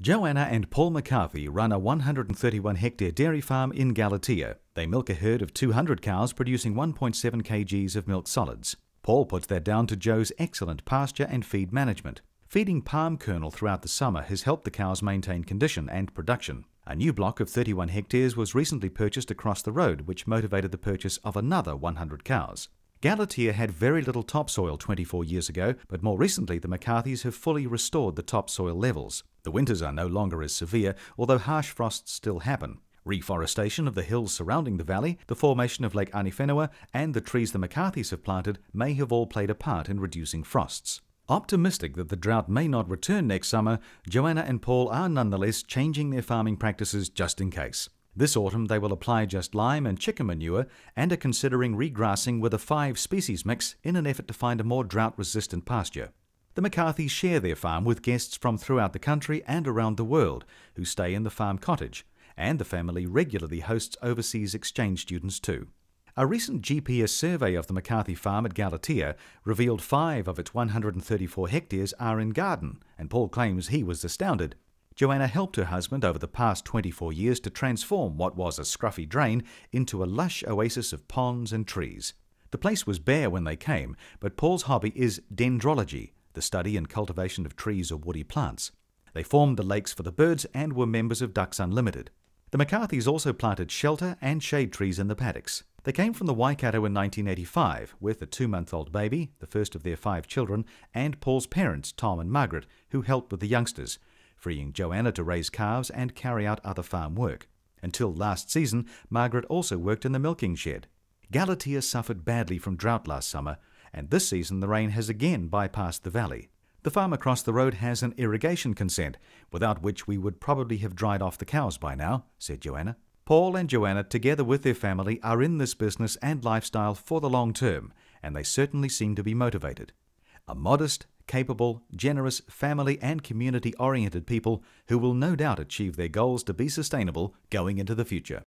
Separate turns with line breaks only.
Joanna and Paul McCarthy run a 131-hectare dairy farm in Galatea. They milk a herd of 200 cows, producing 1.7 kgs of milk solids. Paul puts that down to Joe's excellent pasture and feed management. Feeding palm kernel throughout the summer has helped the cows maintain condition and production. A new block of 31 hectares was recently purchased across the road, which motivated the purchase of another 100 cows. Galatea had very little topsoil 24 years ago, but more recently the McCarthys have fully restored the topsoil levels. The winters are no longer as severe, although harsh frosts still happen. Reforestation of the hills surrounding the valley, the formation of Lake Arnifenua, and the trees the McCarthys have planted may have all played a part in reducing frosts. Optimistic that the drought may not return next summer, Joanna and Paul are nonetheless changing their farming practices just in case. This autumn they will apply just lime and chicken manure and are considering regrassing with a 5-species mix in an effort to find a more drought-resistant pasture. The McCarthys share their farm with guests from throughout the country and around the world who stay in the farm cottage, and the family regularly hosts overseas exchange students too. A recent GPS survey of the McCarthy farm at Galatea revealed 5 of its 134 hectares are in garden, and Paul claims he was astounded. Joanna helped her husband over the past 24 years to transform what was a scruffy drain into a lush oasis of ponds and trees. The place was bare when they came, but Paul's hobby is dendrology, the study and cultivation of trees or woody plants. They formed the lakes for the birds and were members of Ducks Unlimited. The McCarthys also planted shelter and shade trees in the paddocks. They came from the Waikato in 1985 with a 2-month-old baby, the first of their 5 children, and Paul's parents, Tom and Margaret, who helped with the youngsters, freeing Joanna to raise calves and carry out other farm work. Until last season, Margaret also worked in the milking shed. Galatea suffered badly from drought last summer, and this season the rain has again bypassed the valley. The farm across the road has an irrigation consent, without which we would probably have dried off the cows by now, said Joanna. Paul and Joanna, together with their family, are in this business and lifestyle for the long term, and they certainly seem to be motivated. A modest, capable, generous, family and community-oriented people who will no doubt achieve their goals to be sustainable going into the future.